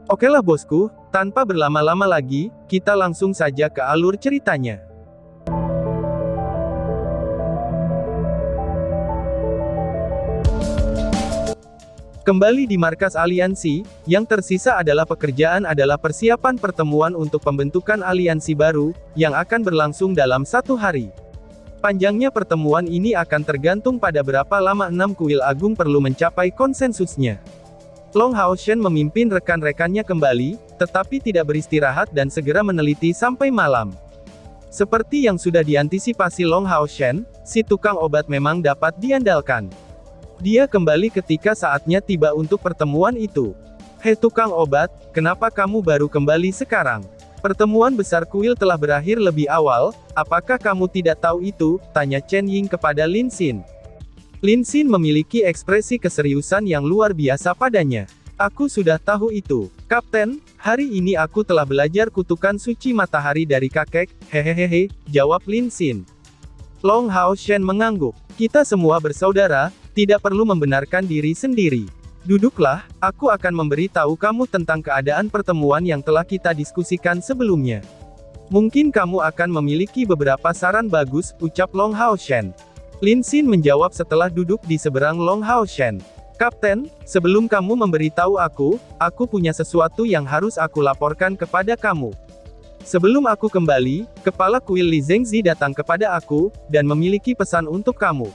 Okelah bosku, tanpa berlama-lama lagi, kita langsung saja ke alur ceritanya. Kembali di markas aliansi, yang tersisa adalah persiapan pertemuan untuk pembentukan aliansi baru, yang akan berlangsung dalam 1 hari. Panjangnya pertemuan ini akan tergantung pada berapa lama 6 kuil agung perlu mencapai konsensusnya. Long Hao Shen memimpin rekan-rekannya kembali, tetapi tidak beristirahat dan segera meneliti sampai malam. Seperti yang sudah diantisipasi Long Hao Shen, si tukang obat memang dapat diandalkan. Dia kembali ketika saatnya tiba untuk pertemuan itu. Hei tukang obat, kenapa kamu baru kembali sekarang? Pertemuan besar kuil telah berakhir lebih awal, apakah kamu tidak tahu itu? Tanya Chen Ying kepada Lin Xin. Lin Xin memiliki ekspresi keseriusan yang luar biasa padanya. Aku sudah tahu itu, Kapten, hari ini aku telah belajar kutukan suci matahari dari kakek, hehehehe, jawab Lin Xin. Long Hao Shen mengangguk. Kita semua bersaudara, tidak perlu membenarkan diri sendiri. Duduklah, aku akan memberitahu kamu tentang keadaan pertemuan yang telah kita diskusikan sebelumnya. Mungkin kamu akan memiliki beberapa saran bagus, ucap Long Hao Shen. Lin Xin menjawab setelah duduk di seberang Long Hao Shen. Kapten, sebelum kamu memberitahu aku punya sesuatu yang harus aku laporkan kepada kamu. Sebelum aku kembali, Kepala Kuil Li Zhengzi datang kepada aku, dan memiliki pesan untuk kamu.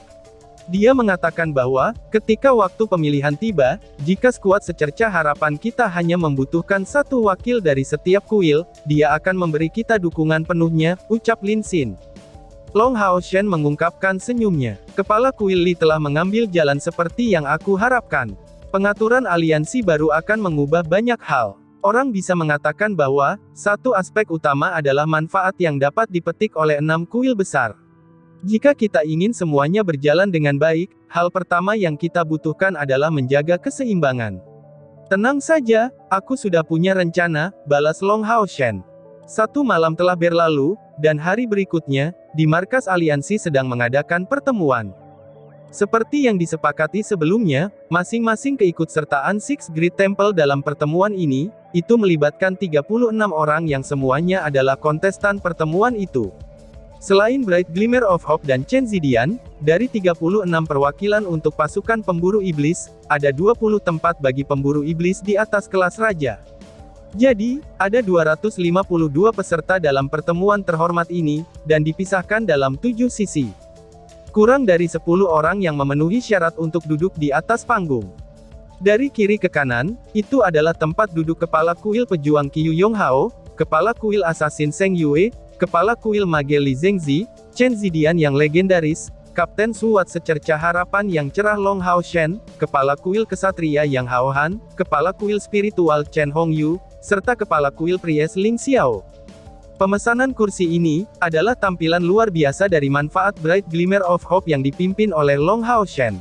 Dia mengatakan bahwa, ketika waktu pemilihan tiba, jika skuad secerca harapan kita hanya membutuhkan 1 wakil dari setiap kuil, dia akan memberi kita dukungan penuhnya, ucap Lin Xin. Long Hao Shen mengungkapkan senyumnya. Kepala Kuil Li telah mengambil jalan seperti yang aku harapkan. Pengaturan aliansi baru akan mengubah banyak hal. Orang bisa mengatakan bahwa, satu aspek utama adalah manfaat yang dapat dipetik oleh 6 kuil besar. Jika kita ingin semuanya berjalan dengan baik, hal pertama yang kita butuhkan adalah menjaga keseimbangan. Tenang saja, aku sudah punya rencana, balas Long Hao Shen. 1 malam telah berlalu, dan hari berikutnya, di markas aliansi sedang mengadakan pertemuan. Seperti yang disepakati sebelumnya, masing-masing keikutsertaan Six Great Temple dalam pertemuan ini, itu melibatkan 36 orang yang semuanya adalah kontestan pertemuan itu. Selain Bright Glimmer of Hope dan Chen Zidian, dari 36 perwakilan untuk pasukan pemburu iblis, ada 20 tempat bagi pemburu iblis di atas kelas raja. Jadi, ada 252 peserta dalam pertemuan terhormat ini, dan dipisahkan dalam 7 sisi. Kurang dari 10 orang yang memenuhi syarat untuk duduk di atas panggung. Dari kiri ke kanan, itu adalah tempat duduk Kepala Kuil Pejuang Qiu Yonghao, Kepala Kuil Assassin Zheng Yue, Kepala Kuil Mage Li Zhengzi, Chen Zidian yang legendaris, Kapten Suat Secerca Harapan yang cerah Long Hao Shen, Kepala Kuil Kesatria Yang Hao Han, Kepala Kuil Spiritual Chen Hongyu, serta Kepala Kuil Pries Ling Xiao. Pemesanan kursi ini, adalah tampilan luar biasa dari manfaat Bright Glimmer of Hope yang dipimpin oleh Long Hao Shen.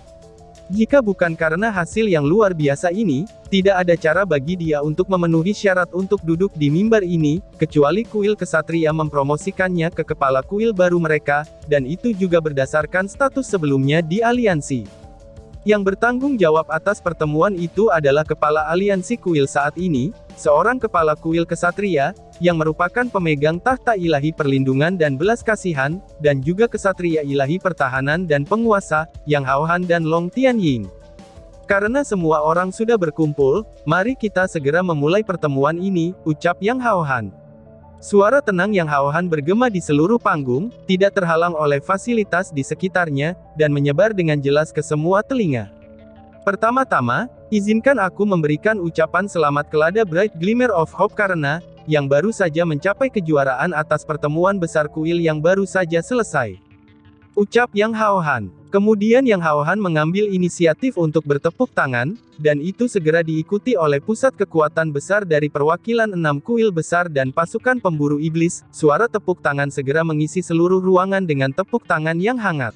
Jika bukan karena hasil yang luar biasa ini, tidak ada cara bagi dia untuk memenuhi syarat untuk duduk di mimbar ini, kecuali kuil kesatria mempromosikannya ke kepala kuil baru mereka, dan itu juga berdasarkan status sebelumnya di aliansi. Yang bertanggung jawab atas pertemuan itu adalah kepala aliansi kuil saat ini, seorang kepala kuil kesatria, yang merupakan pemegang tahta ilahi perlindungan dan belas kasihan, dan juga kesatria ilahi pertahanan dan penguasa, Yang Hao Han dan Long Tianying. Karena semua orang sudah berkumpul, mari kita segera memulai pertemuan ini, ucap Yang Hao Han. Suara tenang Yang Hao Han bergema di seluruh panggung, tidak terhalang oleh fasilitas di sekitarnya, dan menyebar dengan jelas ke semua telinga. Pertama-tama, izinkan aku memberikan ucapan selamat kepada Bright Glimmer of Hope karena, yang baru saja mencapai kejuaraan atas pertemuan besar kuil yang baru saja selesai. Ucap Yang Hao Han. Kemudian Yang Hao Han mengambil inisiatif untuk bertepuk tangan, dan itu segera diikuti oleh pusat kekuatan besar dari perwakilan 6 kuil besar dan pasukan pemburu iblis. Suara tepuk tangan segera mengisi seluruh ruangan dengan tepuk tangan yang hangat.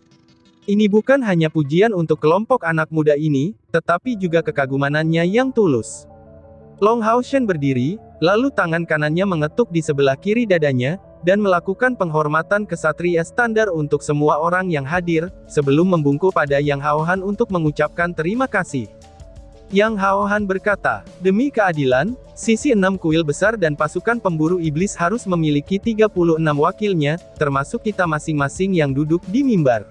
Ini bukan hanya pujian untuk kelompok anak muda ini, tetapi juga kekagumanannya yang tulus. Long Hao Shen berdiri, lalu tangan kanannya mengetuk di sebelah kiri dadanya, dan melakukan penghormatan kesatria standar untuk semua orang yang hadir, sebelum membungkuk pada Yang Hao Han untuk mengucapkan terima kasih. Yang Haohan berkata, demi keadilan, sisi 6 kuil besar dan pasukan pemburu iblis harus memiliki 36 wakilnya, termasuk kita masing-masing yang duduk di mimbar.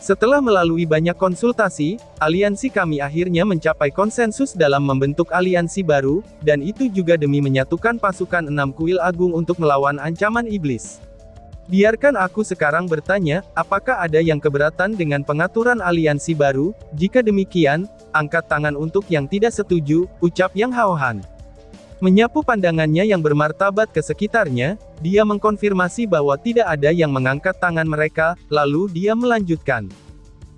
Setelah melalui banyak konsultasi, aliansi kami akhirnya mencapai konsensus dalam membentuk aliansi baru, dan itu juga demi menyatukan pasukan 6 kuil agung untuk melawan ancaman iblis. Biarkan aku sekarang bertanya, apakah ada yang keberatan dengan pengaturan aliansi baru? Jika demikian, angkat tangan untuk yang tidak setuju, ucap Yang Haohan. Menyapu pandangannya yang bermartabat ke sekitarnya, dia mengkonfirmasi bahwa tidak ada yang mengangkat tangan mereka, lalu dia melanjutkan.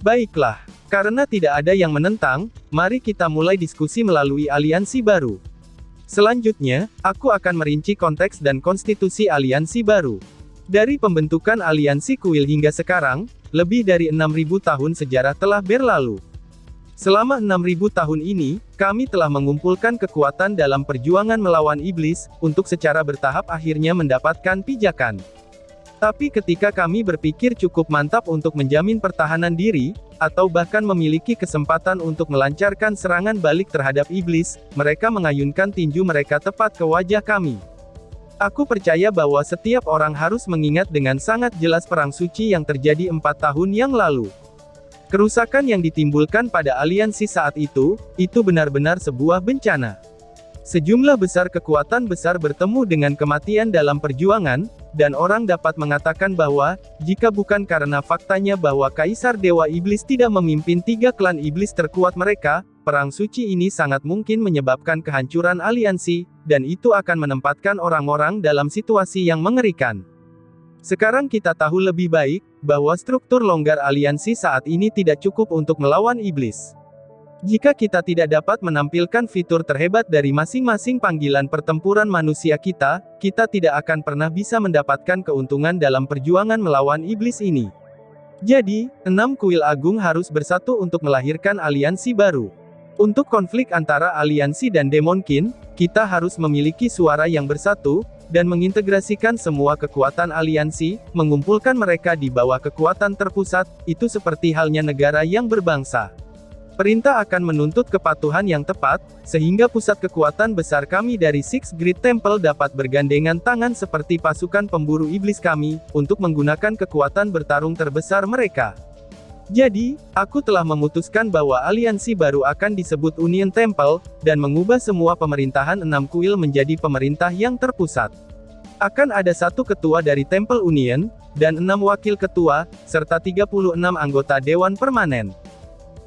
Baiklah, karena tidak ada yang menentang, mari kita mulai diskusi melalui aliansi baru. Selanjutnya, aku akan merinci konteks dan konstitusi aliansi baru. Dari pembentukan aliansi kuil hingga sekarang, lebih dari 6.000 tahun sejarah telah berlalu. Selama 6.000 tahun ini, kami telah mengumpulkan kekuatan dalam perjuangan melawan iblis, untuk secara bertahap akhirnya mendapatkan pijakan. Tapi ketika kami berpikir cukup mantap untuk menjamin pertahanan diri, atau bahkan memiliki kesempatan untuk melancarkan serangan balik terhadap iblis, mereka mengayunkan tinju mereka tepat ke wajah kami. Aku percaya bahwa setiap orang harus mengingat dengan sangat jelas perang suci yang terjadi 4 tahun yang lalu. Kerusakan yang ditimbulkan pada aliansi saat itu benar-benar sebuah bencana. Sejumlah besar kekuatan besar bertemu dengan kematian dalam perjuangan, dan orang dapat mengatakan bahwa, jika bukan karena faktanya bahwa Kaisar Dewa Iblis tidak memimpin 3 klan iblis terkuat mereka, perang suci ini sangat mungkin menyebabkan kehancuran aliansi, dan itu akan menempatkan orang-orang dalam situasi yang mengerikan. Sekarang kita tahu lebih baik, bahwa struktur longgar aliansi saat ini tidak cukup untuk melawan iblis. Jika kita tidak dapat menampilkan fitur terhebat dari masing-masing panggilan pertempuran manusia kita tidak akan pernah bisa mendapatkan keuntungan dalam perjuangan melawan iblis ini. Jadi, 6 kuil agung harus bersatu untuk melahirkan aliansi baru. Untuk konflik antara aliansi dan Demonkin, kita harus memiliki suara yang bersatu, dan mengintegrasikan semua kekuatan aliansi, mengumpulkan mereka di bawah kekuatan terpusat, itu seperti halnya negara yang berbangsa. Perintah akan menuntut kepatuhan yang tepat, sehingga pusat kekuatan besar kami dari Six Great Temple dapat bergandengan tangan seperti pasukan pemburu iblis kami, untuk menggunakan kekuatan bertarung terbesar mereka. Jadi, aku telah memutuskan bahwa aliansi baru akan disebut Union Temple, dan mengubah semua pemerintahan 6 kuil menjadi pemerintah yang terpusat. Akan ada 1 ketua dari Temple Union, dan 6 wakil ketua, serta 36 anggota Dewan Permanen.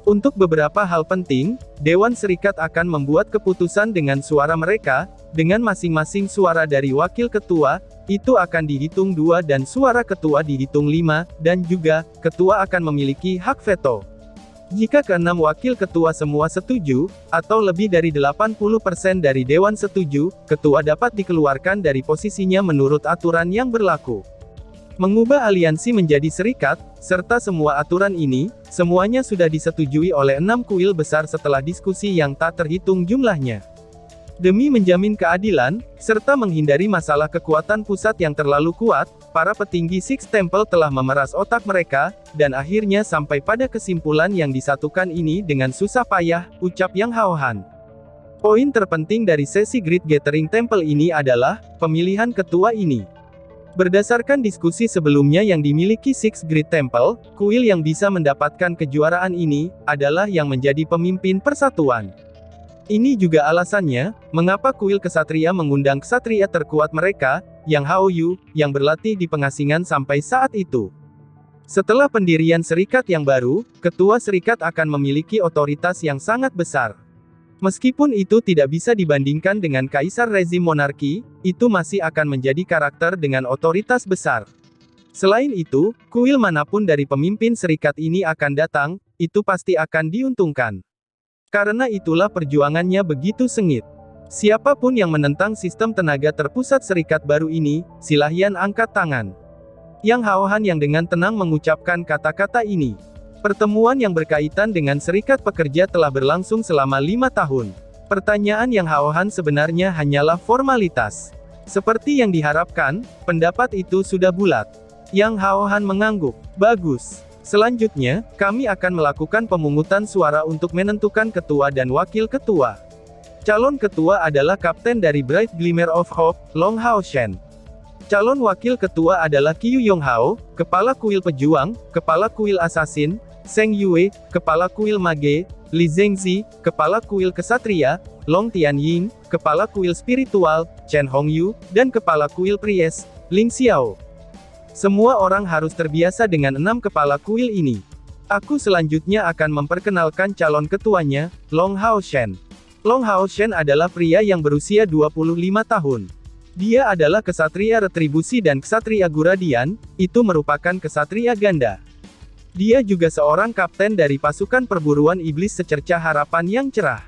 Untuk beberapa hal penting, Dewan Serikat akan membuat keputusan dengan suara mereka, dengan masing-masing suara dari wakil ketua, itu akan dihitung 2 dan suara ketua dihitung 5, dan juga, ketua akan memiliki hak veto. Jika ke-6 wakil ketua semua setuju, atau lebih dari 80% dari Dewan setuju, ketua dapat dikeluarkan dari posisinya menurut aturan yang berlaku. Mengubah aliansi menjadi serikat, serta semua aturan ini, semuanya sudah disetujui oleh 6 kuil besar setelah diskusi yang tak terhitung jumlahnya. Demi menjamin keadilan, serta menghindari masalah kekuatan pusat yang terlalu kuat, para petinggi Six Temple telah memeras otak mereka, dan akhirnya sampai pada kesimpulan yang disatukan ini dengan susah payah, ucap Yang Haohan. Poin terpenting dari sesi Great Gathering Temple ini adalah, pemilihan ketua ini. Berdasarkan diskusi sebelumnya yang dimiliki Six Great Temple, kuil yang bisa mendapatkan kejuaraan ini, adalah yang menjadi pemimpin persatuan. Ini juga alasannya, mengapa kuil kesatria mengundang kesatria terkuat mereka, Yang Haoyu, yang berlatih di pengasingan sampai saat itu. Setelah pendirian serikat yang baru, ketua serikat akan memiliki otoritas yang sangat besar. Meskipun itu tidak bisa dibandingkan dengan kaisar rezim monarki, itu masih akan menjadi karakter dengan otoritas besar. Selain itu, kuil manapun dari pemimpin serikat ini akan datang, itu pasti akan diuntungkan. Karena itulah perjuangannya begitu sengit. Siapapun yang menentang sistem tenaga terpusat serikat baru ini, silahkan angkat tangan. Yang Haohan yang dengan tenang mengucapkan kata-kata ini. Pertemuan yang berkaitan dengan serikat pekerja telah berlangsung selama 5 tahun. Pertanyaan Yang Haohan sebenarnya hanyalah formalitas. Seperti yang diharapkan, pendapat itu sudah bulat. Yang Haohan mengangguk. Bagus. Selanjutnya, kami akan melakukan pemungutan suara untuk menentukan ketua dan wakil ketua. Calon ketua adalah Kapten dari Bright Glimmer of Hope, Long Hao Shen. Calon wakil ketua adalah Qiu Yonghao, Kepala Kuil Pejuang, Kepala Kuil Assassin, Zheng Yue, Kepala Kuil Mage, Li Zhengzi, Kepala Kuil Kesatria, Long Tianying, Kepala Kuil Spiritual, Chen Hongyu, dan Kepala Kuil Priest, Ling Xiao. Semua orang harus terbiasa dengan 6 kepala kuil ini. Aku selanjutnya akan memperkenalkan calon ketuanya, Long Hao Shen. Long Hao Shen adalah pria yang berusia 25 tahun. Dia adalah kesatria retribusi dan kesatria Guradian, itu merupakan kesatria ganda. Dia juga seorang kapten dari pasukan perburuan iblis secercah harapan yang cerah.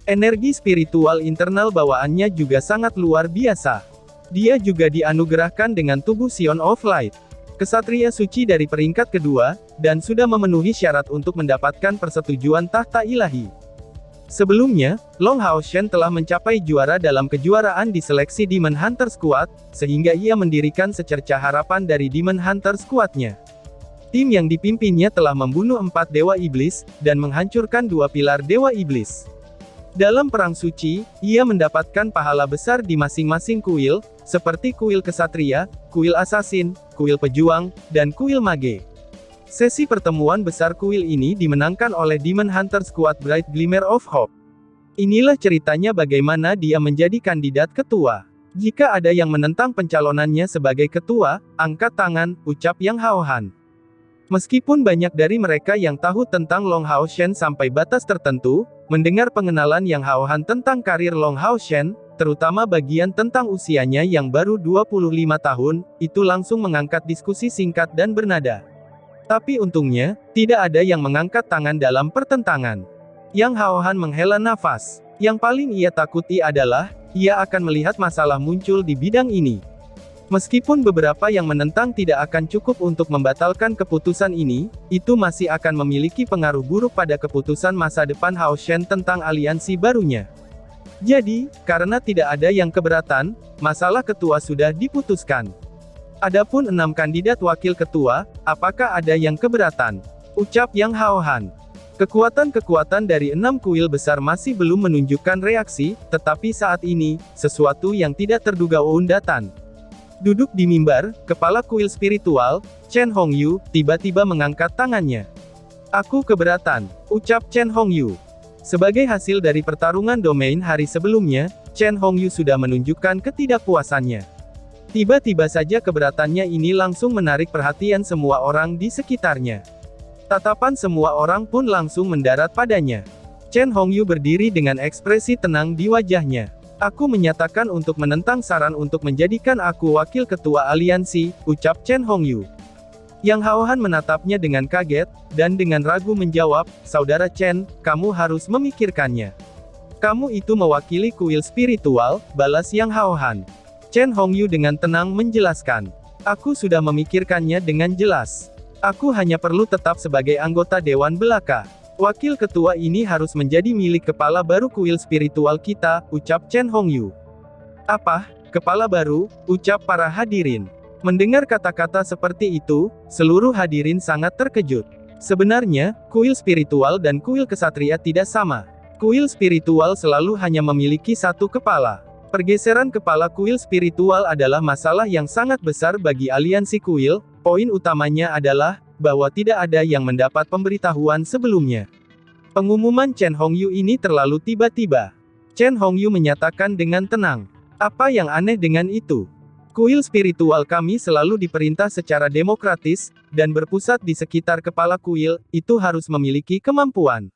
Energi spiritual internal bawaannya juga sangat luar biasa. Dia juga dianugerahkan dengan tubuh Sion of Light. Kesatria suci dari peringkat kedua, dan sudah memenuhi syarat untuk mendapatkan persetujuan tahta ilahi. Sebelumnya, Long Hao Shen telah mencapai juara dalam kejuaraan di seleksi Demon Hunter Squad, sehingga ia mendirikan secercah harapan dari Demon Hunter Squad-nya. Tim yang dipimpinnya telah membunuh 4 dewa iblis, dan menghancurkan 2 pilar dewa iblis. Dalam perang suci, ia mendapatkan pahala besar di masing-masing kuil, seperti kuil kesatria, kuil assassin, kuil pejuang, dan kuil mage. Sesi pertemuan besar kuil ini dimenangkan oleh Demon Hunter Squad Bright Glimmer of Hope. Inilah ceritanya bagaimana dia menjadi kandidat ketua. Jika ada yang menentang pencalonannya sebagai ketua, angkat tangan, ucap Yang Hao Han. Meskipun banyak dari mereka yang tahu tentang Long Hao Shen sampai batas tertentu, mendengar pengenalan Yang Hao Han tentang karir Long Hao Shen, terutama bagian tentang usianya yang baru 25 tahun, itu langsung mengangkat diskusi singkat dan bernada. Tapi untungnya, tidak ada yang mengangkat tangan dalam pertentangan. Yang Hao Han menghela nafas. Yang paling ia takuti adalah, ia akan melihat masalah muncul di bidang ini. Meskipun beberapa yang menentang tidak akan cukup untuk membatalkan keputusan ini, itu masih akan memiliki pengaruh buruk pada keputusan masa depan Hao Shen tentang aliansi barunya. Jadi, karena tidak ada yang keberatan, masalah ketua sudah diputuskan. Adapun 6 kandidat wakil ketua, apakah ada yang keberatan? Ucap Yang Hao Han. Kekuatan-kekuatan dari 6 kuil besar masih belum menunjukkan reaksi, tetapi saat ini, sesuatu yang tidak terduga datang. Duduk di mimbar, kepala kuil spiritual, Chen Hongyu, tiba-tiba mengangkat tangannya. Aku keberatan, ucap Chen Hongyu. Sebagai hasil dari pertarungan domain hari sebelumnya, Chen Hongyu sudah menunjukkan ketidakpuasannya. Tiba-tiba saja keberatannya ini langsung menarik perhatian semua orang di sekitarnya. Tatapan semua orang pun langsung mendarat padanya. Chen Hongyu berdiri dengan ekspresi tenang di wajahnya. Aku menyatakan untuk menentang saran untuk menjadikan aku wakil ketua aliansi, ucap Chen Hongyu. Yang Hao Han menatapnya dengan kaget, dan dengan ragu menjawab, Saudara Chen, kamu harus memikirkannya. Kamu itu mewakili kuil spiritual, balas Yang Hao Han. Chen Hongyu dengan tenang menjelaskan. Aku sudah memikirkannya dengan jelas. Aku hanya perlu tetap sebagai anggota Dewan Belaka. Wakil ketua ini harus menjadi milik kepala baru kuil spiritual kita, ucap Chen Hongyu. Apa? Kepala baru? Ucap para hadirin. Mendengar kata-kata seperti itu, seluruh hadirin sangat terkejut. Sebenarnya, kuil spiritual dan kuil kesatria tidak sama. Kuil spiritual selalu hanya memiliki satu kepala. Pergeseran kepala kuil spiritual adalah masalah yang sangat besar bagi aliansi kuil. Poin utamanya adalah, bahwa tidak ada yang mendapat pemberitahuan sebelumnya. Pengumuman Chen Hongyu ini terlalu tiba-tiba. Chen Hongyu menyatakan dengan tenang. Apa yang aneh dengan itu? Kuil spiritual kami selalu diperintah secara demokratis, dan berpusat di sekitar kepala kuil, itu harus memiliki kemampuan.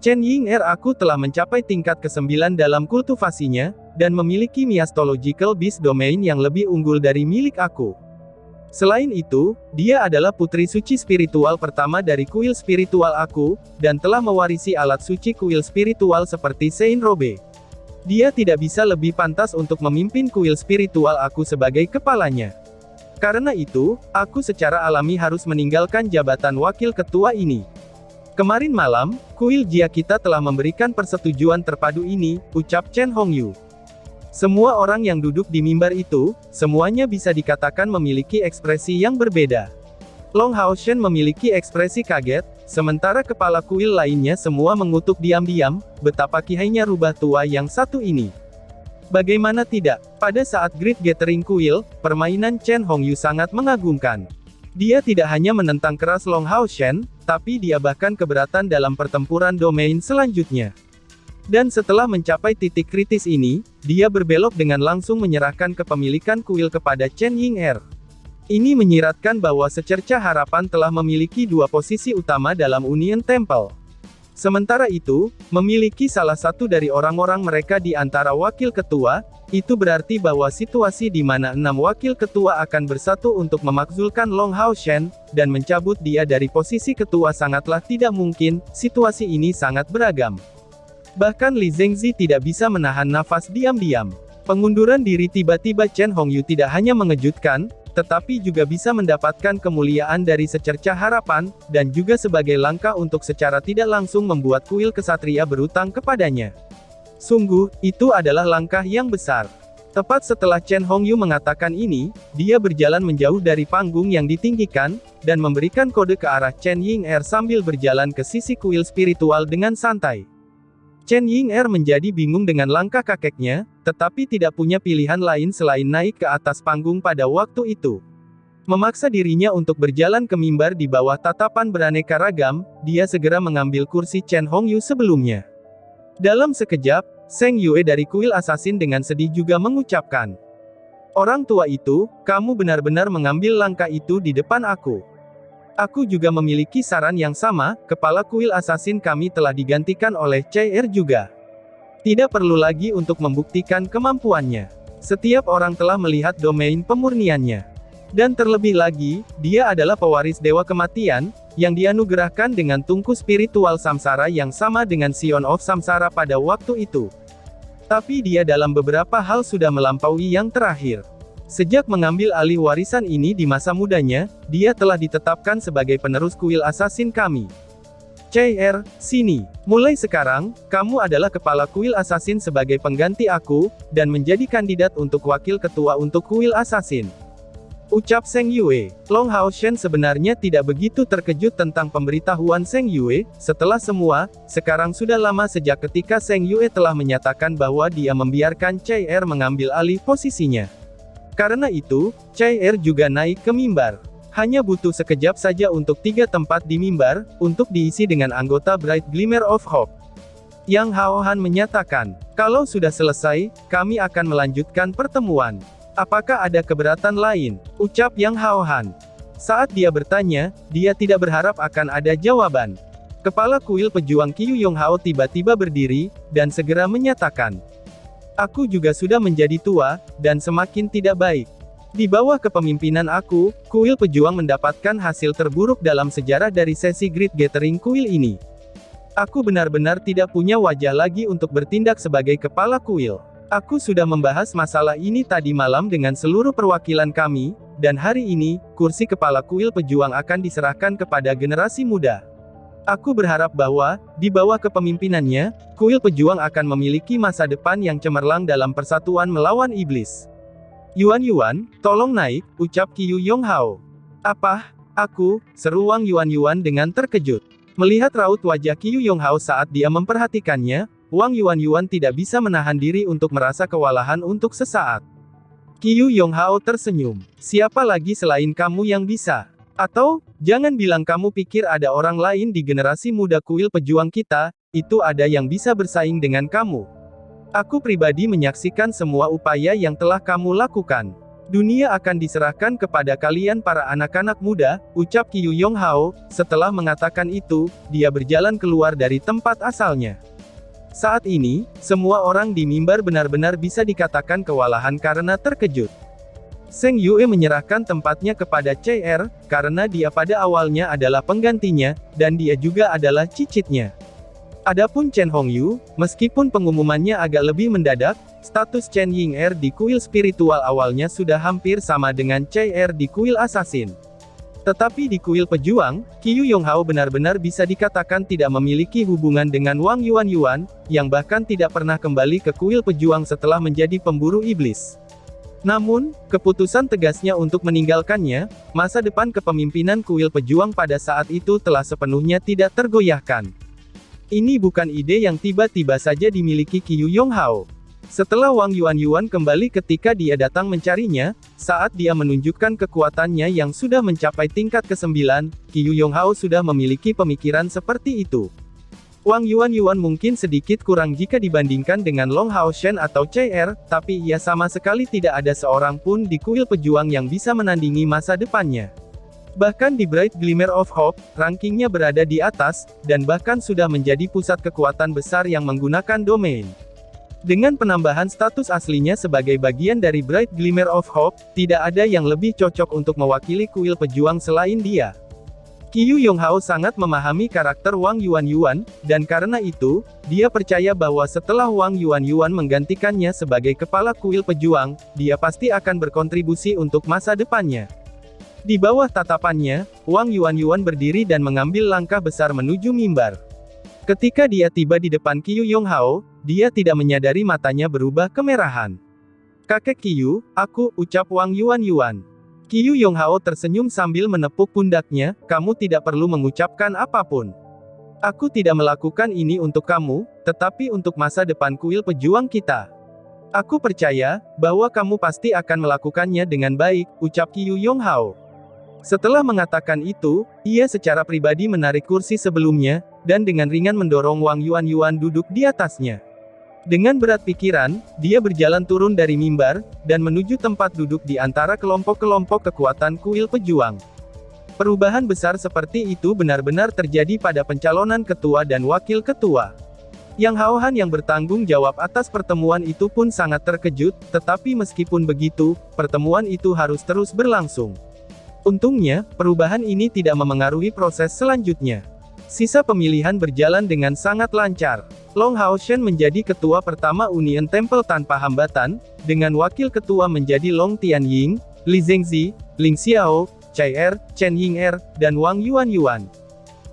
Chen Ying aku telah mencapai tingkat ke-9 dalam kultivasinya, dan memiliki miastological beast domain yang lebih unggul dari milik aku. Selain itu, dia adalah putri suci spiritual pertama dari kuil spiritual aku, dan telah mewarisi alat suci kuil spiritual seperti Saint Robe. Dia tidak bisa lebih pantas untuk memimpin kuil spiritual aku sebagai kepalanya. Karena itu, aku secara alami harus meninggalkan jabatan wakil ketua ini. Kemarin malam, kuil Jia kita telah memberikan persetujuan terpadu ini, ucap Chen Hongyu. Semua orang yang duduk di mimbar itu, semuanya bisa dikatakan memiliki ekspresi yang berbeda. Long Haoshen memiliki ekspresi kaget, sementara kepala kuil lainnya semua mengutuk diam-diam, betapa kihainya rubah tua yang satu ini. Bagaimana tidak, pada saat Great Gathering Kuil, permainan Chen Hongyu sangat mengagumkan. Dia tidak hanya menentang keras Long Haoshen, tapi dia bahkan keberatan dalam pertempuran domain selanjutnya. Dan setelah mencapai titik kritis ini, dia berbelok dengan langsung menyerahkan kepemilikan kuil kepada Chen Ying'er. Ini menyiratkan bahwa secerca harapan telah memiliki dua posisi utama dalam Union Temple. Sementara itu, memiliki salah satu dari orang-orang mereka di antara wakil ketua, itu berarti bahwa situasi di mana 6 wakil ketua akan bersatu untuk memakzulkan Long Haoshen, dan mencabut dia dari posisi ketua sangatlah tidak mungkin. Situasi ini sangat beragam. Bahkan Li Zengzi tidak bisa menahan nafas diam-diam. Pengunduran diri tiba-tiba Chen Hongyu tidak hanya mengejutkan, tetapi juga bisa mendapatkan kemuliaan dari secerca harapan, dan juga sebagai langkah untuk secara tidak langsung membuat kuil kesatria berutang kepadanya. Sungguh, itu adalah langkah yang besar. Tepat setelah Chen Hongyu mengatakan ini, dia berjalan menjauh dari panggung yang ditinggikan, dan memberikan kode ke arah Chen Ying'er sambil berjalan ke sisi kuil spiritual dengan santai. Chen Ying'er menjadi bingung dengan langkah kakeknya, tetapi tidak punya pilihan lain selain naik ke atas panggung pada waktu itu. Memaksa dirinya untuk berjalan ke mimbar di bawah tatapan beraneka ragam, dia segera mengambil kursi Chen Hongyu sebelumnya. Dalam sekejap, Zheng Yue dari kuil assassin dengan sedih juga mengucapkan, "Orang tua itu, kamu benar-benar mengambil langkah itu di depan aku. Aku juga memiliki saran yang sama, kepala kuil assassin kami telah digantikan oleh CR juga. Tidak perlu lagi untuk membuktikan kemampuannya. Setiap orang telah melihat domain pemurniannya. Dan terlebih lagi, dia adalah pewaris Dewa Kematian, yang dianugerahkan dengan tungku spiritual samsara yang sama dengan Sion of Samsara pada waktu itu. Tapi dia dalam beberapa hal sudah melampaui yang terakhir. Sejak mengambil alih warisan ini di masa mudanya, dia telah ditetapkan sebagai penerus kuil assassin kami. CR, sini. Mulai sekarang, kamu adalah kepala kuil assassin sebagai pengganti aku, dan menjadi kandidat untuk wakil ketua untuk kuil assassin." Ucap Zheng Yue. Long Haoshen sebenarnya tidak begitu terkejut tentang pemberitahuan Zheng Yue, setelah semua, sekarang sudah lama sejak ketika Zheng Yue telah menyatakan bahwa dia membiarkan CR mengambil alih posisinya. Karena itu, CR juga naik ke mimbar. Hanya butuh sekejap saja untuk 3 tempat di mimbar, untuk diisi dengan anggota Bright Glimmer of Hope. Yang Haohan menyatakan, "Kalau sudah selesai, kami akan melanjutkan pertemuan. Apakah ada keberatan lain?" Ucap Yang Haohan. Saat dia bertanya, dia tidak berharap akan ada jawaban. Kepala kuil pejuang Qiyu Yonghao tiba-tiba berdiri, dan segera menyatakan, "Aku juga sudah menjadi tua, dan semakin tidak baik. Di bawah kepemimpinan aku, kuil pejuang mendapatkan hasil terburuk dalam sejarah dari sesi Great Gathering kuil ini. Aku benar-benar tidak punya wajah lagi untuk bertindak sebagai kepala kuil. Aku sudah membahas masalah ini tadi malam dengan seluruh perwakilan kami, dan hari ini, kursi kepala kuil pejuang akan diserahkan kepada generasi muda. Aku berharap bahwa, di bawah kepemimpinannya, kuil pejuang akan memiliki masa depan yang cemerlang dalam persatuan melawan iblis." "Yuan, tolong naik," ucap Qiyu Yonghao. "Apa? Aku?" seru Wang Yuan dengan terkejut. Melihat raut wajah Qiyu Yonghao saat dia memperhatikannya, Wang Yuan tidak bisa menahan diri untuk merasa kewalahan untuk sesaat. Qiyu Yonghao tersenyum. "Siapa lagi selain kamu yang bisa? Atau, jangan bilang kamu pikir ada orang lain di generasi muda kuil pejuang kita, itu ada yang bisa bersaing dengan kamu. Aku pribadi menyaksikan semua upaya yang telah kamu lakukan. Dunia akan diserahkan kepada kalian para anak-anak muda," ucap Qiyu Yonghao. Setelah mengatakan itu, dia berjalan keluar dari tempat asalnya. Saat ini, semua orang di mimbar benar-benar bisa dikatakan kewalahan karena terkejut. Zheng Yue menyerahkan tempatnya kepada CR, karena dia pada awalnya adalah penggantinya, dan dia juga adalah cicitnya. Adapun Chen Hongyu, meskipun pengumumannya agak lebih mendadak, status Chen Ying'er di kuil spiritual awalnya sudah hampir sama dengan CR di kuil assassin. Tetapi di kuil pejuang, Qiyu Yonghao benar-benar bisa dikatakan tidak memiliki hubungan dengan Wang Yuan, yang bahkan tidak pernah kembali ke kuil pejuang setelah menjadi pemburu iblis. Namun, keputusan tegasnya untuk meninggalkannya, masa depan kepemimpinan kuil pejuang pada saat itu telah sepenuhnya tidak tergoyahkan. Ini bukan ide yang tiba-tiba saja dimiliki Qiu Yonghao. Setelah Wang Yuanyuan kembali ketika dia datang mencarinya, saat dia menunjukkan kekuatannya yang sudah mencapai tingkat ke-9, Qiu Yonghao sudah memiliki pemikiran seperti itu. Wang Yuanyuan mungkin sedikit kurang jika dibandingkan dengan Long Haoshen atau CR, tapi ia sama sekali tidak ada seorang pun di kuil pejuang yang bisa menandingi masa depannya. Bahkan di Bright Glimmer of Hope, rankingnya berada di atas, dan bahkan sudah menjadi pusat kekuatan besar yang menggunakan domain. Dengan penambahan status aslinya sebagai bagian dari Bright Glimmer of Hope, tidak ada yang lebih cocok untuk mewakili kuil pejuang selain dia. Qiu Yonghao sangat memahami karakter Wang Yuanyuan, dan karena itu, dia percaya bahwa setelah Wang Yuanyuan menggantikannya sebagai kepala kuil pejuang, dia pasti akan berkontribusi untuk masa depannya. Di bawah tatapannya, Wang Yuanyuan berdiri dan mengambil langkah besar menuju mimbar. Ketika dia tiba di depan Qiu Yonghao, dia tidak menyadari matanya berubah kemerahan. "Kakek Qiu, aku," ucap Wang Yuanyuan. Qiu Yonghao tersenyum sambil menepuk pundaknya, "Kamu tidak perlu mengucapkan apapun. Aku tidak melakukan ini untuk kamu, tetapi untuk masa depan kuil pejuang kita. Aku percaya, bahwa kamu pasti akan melakukannya dengan baik," ucap Qiu Yonghao. Setelah mengatakan itu, ia secara pribadi menarik kursi sebelumnya, dan dengan ringan mendorong Wang Yuanyuan duduk di atasnya. Dengan berat pikiran, dia berjalan turun dari mimbar, dan menuju tempat duduk di antara kelompok-kelompok kekuatan kuil pejuang. Perubahan besar seperti itu benar-benar terjadi pada pencalonan ketua dan wakil ketua. Yang Haohan yang bertanggung jawab atas pertemuan itu pun sangat terkejut, tetapi meskipun begitu, pertemuan itu harus terus berlangsung. Untungnya, perubahan ini tidak memengaruhi proses selanjutnya. Sisa pemilihan berjalan dengan sangat lancar. Long Haoshen menjadi ketua pertama Union Temple tanpa hambatan, dengan wakil ketua menjadi Long Tianying, Li Zhengzi, Ling Xiao, Cai Er, Chen Ying'er, dan Wang Yuanyuan.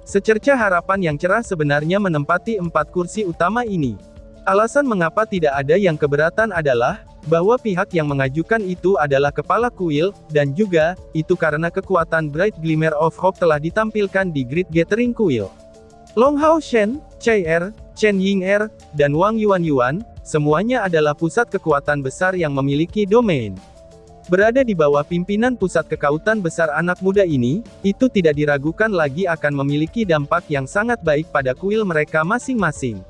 Secerca harapan yang cerah sebenarnya menempati 4 kursi utama ini. Alasan mengapa tidak ada yang keberatan adalah, bahwa pihak yang mengajukan itu adalah kepala kuil, dan juga, itu karena kekuatan Bright Glimmer of Hope telah ditampilkan di Great Gathering Kuil. Long Haoshen, Cai Er, Chen Ying'er, dan Wang Yuanyuan, semuanya adalah pusat kekuatan besar yang memiliki domain. Berada di bawah pimpinan pusat kekautan besar anak muda ini, itu tidak diragukan lagi akan memiliki dampak yang sangat baik pada kuil mereka masing-masing.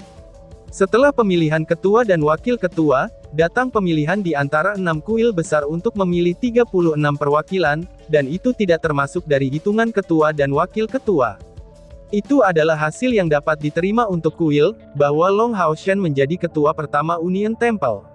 Setelah pemilihan ketua dan wakil ketua, datang pemilihan di antara 6 kuil besar untuk memilih 36 perwakilan, dan itu tidak termasuk dari hitungan ketua dan wakil ketua. Itu adalah hasil yang dapat diterima untuk kuil, bahwa Long Haoshen menjadi ketua pertama Union Temple.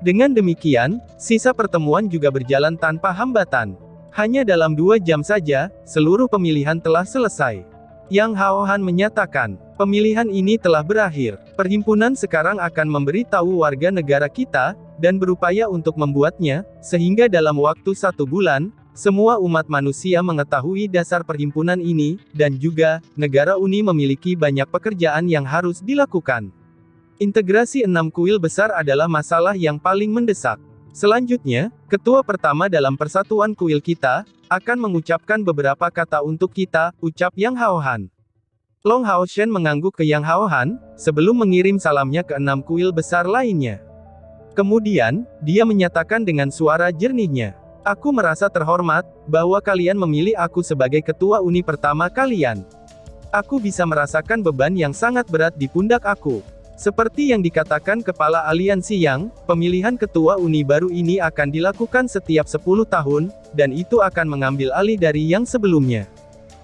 Dengan demikian, sisa pertemuan juga berjalan tanpa hambatan. Hanya dalam 2 jam saja, seluruh pemilihan telah selesai. Yang Haohan menyatakan, pemilihan ini telah berakhir. Perhimpunan sekarang akan memberitahu warga negara kita, dan berupaya untuk membuatnya, sehingga dalam waktu 1 bulan, semua umat manusia mengetahui dasar perhimpunan ini, dan juga, negara Uni memiliki banyak pekerjaan yang harus dilakukan. Integrasi 6 kuil besar adalah masalah yang paling mendesak. Selanjutnya, ketua pertama dalam persatuan kuil kita, akan mengucapkan beberapa kata untuk kita, ucap Yang Haohan. Long Haoshen mengangguk ke Yang Haohan, sebelum mengirim salamnya ke 6 kuil besar lainnya. Kemudian, dia menyatakan dengan suara jernihnya, "Aku merasa terhormat, bahwa kalian memilih aku sebagai ketua Uni pertama kalian. Aku bisa merasakan beban yang sangat berat di pundak aku. Seperti yang dikatakan Kepala Aliansi Yang, pemilihan ketua Uni baru ini akan dilakukan setiap 10 tahun, dan itu akan mengambil alih dari yang sebelumnya.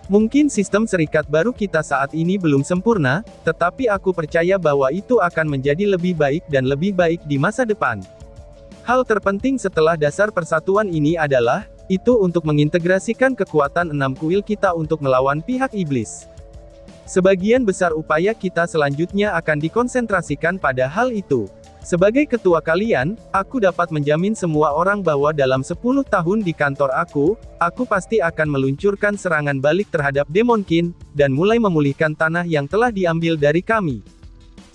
Mungkin sistem serikat baru kita saat ini belum sempurna, tetapi aku percaya bahwa itu akan menjadi lebih baik dan lebih baik di masa depan. Hal terpenting setelah dasar persatuan ini adalah, itu untuk mengintegrasikan kekuatan 6 kuil kita untuk melawan pihak iblis. Sebagian besar upaya kita selanjutnya akan dikonsentrasikan pada hal itu. Sebagai ketua kalian, aku dapat menjamin semua orang bahwa dalam 10 tahun di kantor aku pasti akan meluncurkan serangan balik terhadap Demonkin, dan mulai memulihkan tanah yang telah diambil dari kami.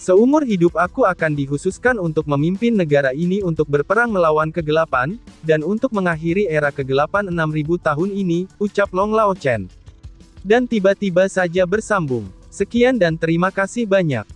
Seumur hidup aku akan dikhususkan untuk memimpin negara ini untuk berperang melawan kegelapan, dan untuk mengakhiri era kegelapan 6000 tahun ini, ucap Long Lao Chen. Dan tiba-tiba saja bersambung. Sekian dan terima kasih banyak.